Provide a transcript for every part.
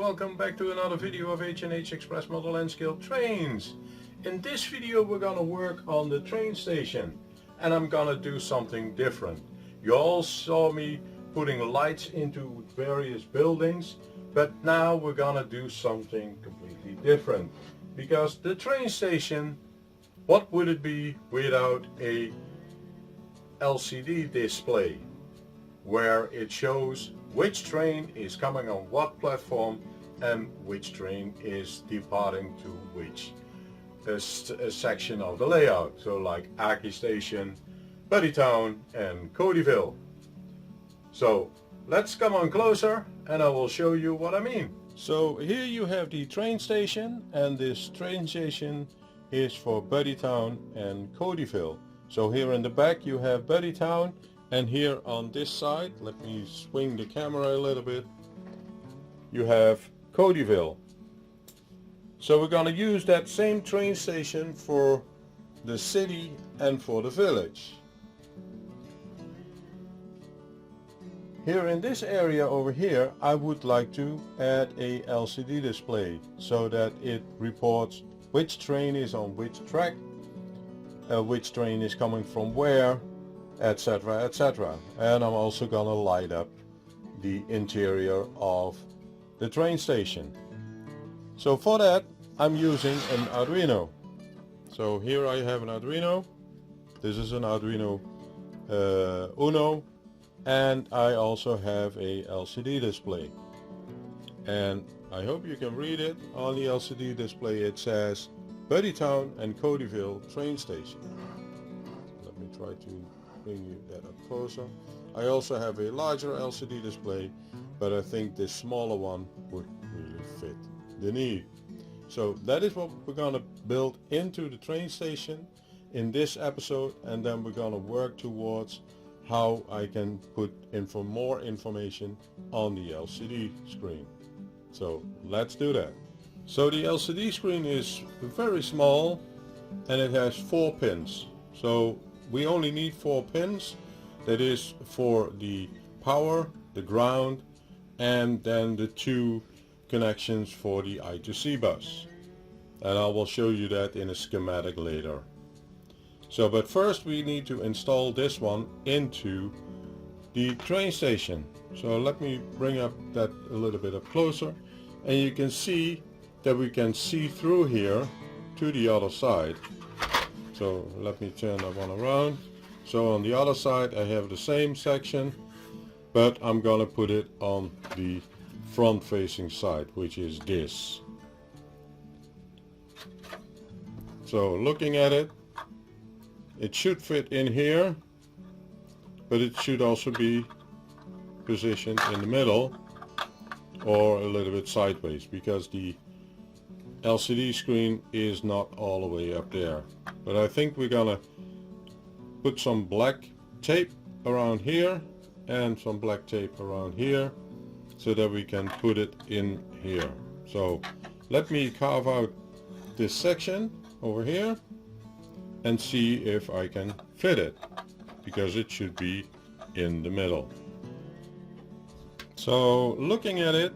welcome back to another video of H&H Express model nscale trains. In this video we're gonna work on the TrainStation and I'm gonna do something different. You all saw me putting lights into various buildings, but now we're gonna do something completely different. Because the TrainStation, what would it be without a LCD display where it shows which train is coming on what platform and which train is departing to which section of the layout. So like H&H Station, Buddytown and Codyville. So let's come on closer and I will show you what I mean. So here you have the train station, and this train station is for Buddytown and Codyville. So here in the back you have Buddytown, and here on this side, let me swing the camera a little bit, you have Codyville. So we're going to use that same train station for the city and for the village. Here in this area over here, I would like to add a LCD display so that it reports which train is on which track, which train is coming from where, etc, etc. And I'm also gonna light up the interior of the train station. So for that I'm using an Arduino. So here I have an Arduino. This is an Arduino Uno, and I also have a LCD display. And I hope you can read it. On the LCD display it says Buddytown and Codyville train station. Let me try to bring you that up closer. I also have a larger LCD display, but I think this smaller one would really fit the need. So that is what we're going to build into the train station in this episode, and then we're going to work towards how I can put more information on the LCD screen. So let's do that. So the LCD screen is very small and it has 4 pins. So we only need 4 pins. That is for the power, the ground, and then the 2 connections for the I2C bus. And I will show you that in a schematic later. So but first we need to install this one into the train station. So let me bring up that a little bit up closer, and you can see that we can see through here to the other side. So let me turn that one around. So on the other side I have the same section, but I'm gonna put it on the front facing side, which is this. So looking at it, it should fit in here, but it should also be positioned in the middle or a little bit sideways, because the LCD screen is not all the way up there. But I think we're gonna put some black tape around here and some black tape around here so that we can put it in here. So let me carve out this section over here and see if I can fit it, because it should be in the middle. So looking at it,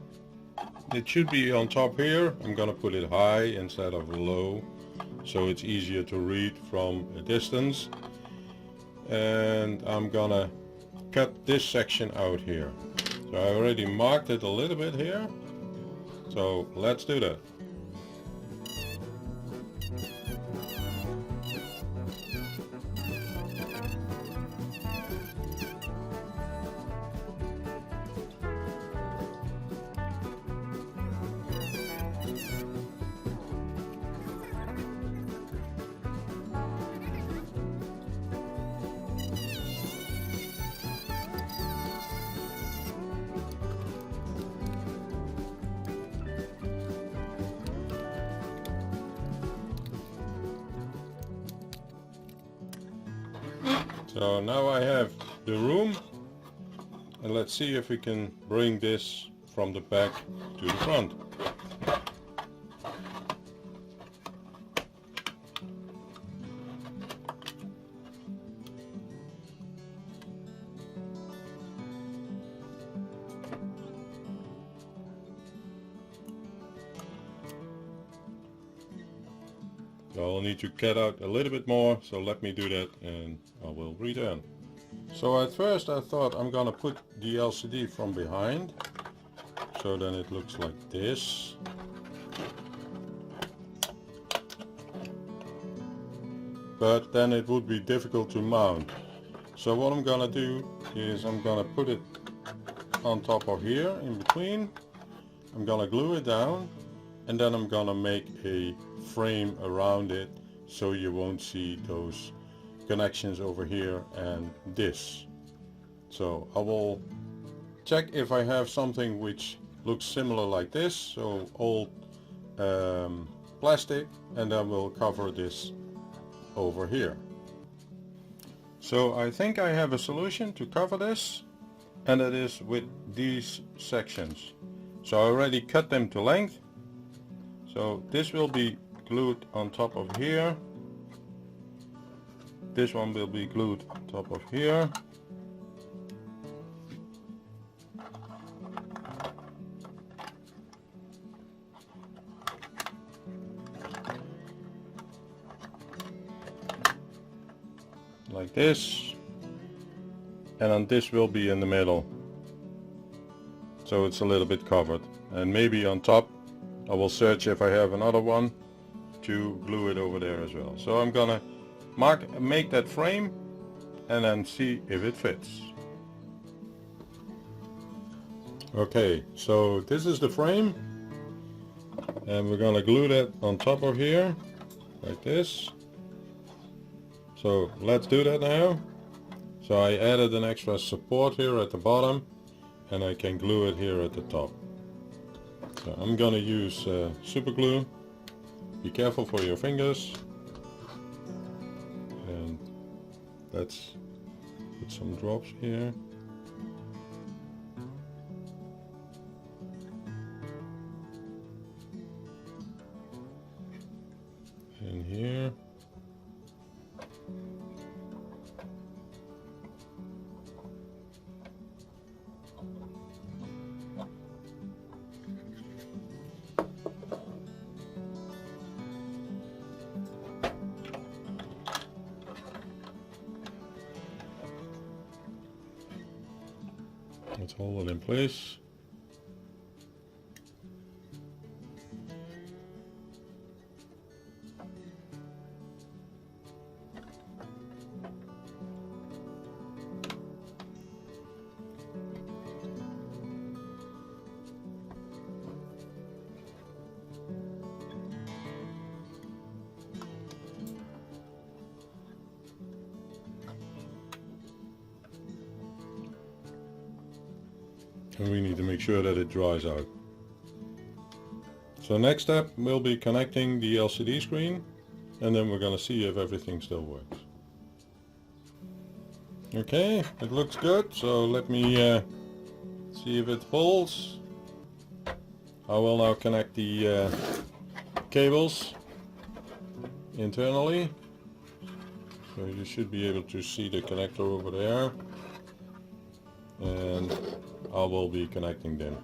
it should be on top here. I'm gonna put it high instead of low so it's easier to read from a distance. And I'm gonna cut this section out here. So I already marked it a little bit here. So let's do that. So now I have the room, and let's see if we can bring this from the back to the front. So I'll need to cut out a little bit more, so let me do that and I will return. So at first I thought I'm gonna put the LCD from behind, so then it looks like this. But then it would be difficult to mount. So what I'm gonna do is I'm gonna put it on top of here in between. I'm gonna glue it down, and then I'm gonna make a frame around it so you won't see those connections over here and this. So I will check if I have something which looks similar like this, so old plastic, and then we'll cover this over here. So I think I have a solution to cover this, and it is with these sections. So I already cut them to length, so this will be glued on top of here, this one will be glued on top of here, like this, and then this will be in the middle, so it's a little bit covered, and maybe on top I will search if I have another one to glue it over there as well. So I'm gonna make that frame and then see if it fits. Okay, so this is the frame, and we're gonna glue that on top of here like this. So let's do that now. So I added an extra support here at the bottom, and I can glue it here at the top. So I'm gonna use super glue. Be careful for your fingers. And let's put some drops here. And here. Let's hold it in place. And we need to make sure that it dries out. So next step will be connecting the LCD screen, and then we're going to see if everything still works. Okay, it looks good, so let me see if it holds. I will now connect the cables internally. So you should be able to see the connector over there. And I will be connecting them.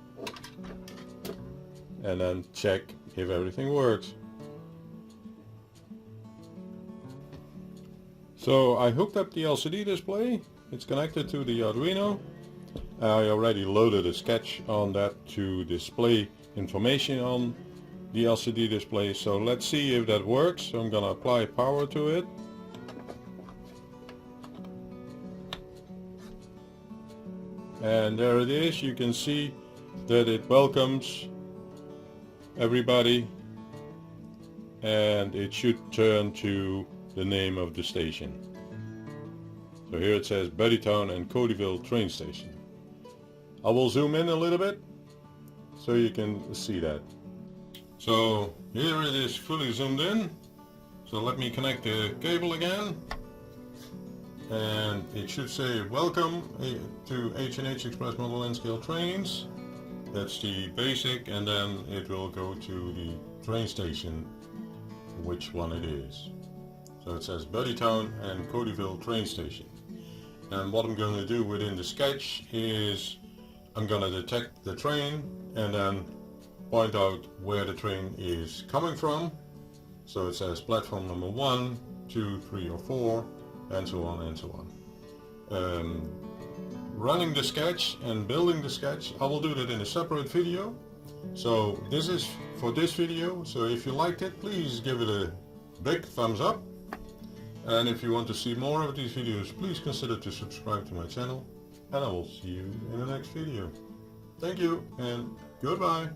And then check if everything works. So I hooked up the LCD display. It's connected to the Arduino. I already loaded a sketch on that to display information on the LCD display. So let's see if that works. So I'm gonna apply power to it. And there it is. You can see that it welcomes everybody, and it should turn to the name of the station. So here it says Buddytown and Codyville train station. I will zoom in a little bit so you can see that. So here it is fully zoomed in. So let me connect the cable again. And it should say welcome to H&H Express model nscale trains. That's the basic, and then it will go to the train station, which one it is. So it says Buddytown and Codyville train station. And what I'm going to do within the sketch is I'm going to detect the train and then point out where the train is coming from, So it says platform number 1, 2, 3 or 4, and so on and so on. Running the sketch and building the sketch, I will do that in a separate video. So this is for this video, so if you liked it, please give it a big thumbs up. And if you want to see more of these videos, please consider to subscribe to my channel. And I will see you in the next video. Thank you and goodbye.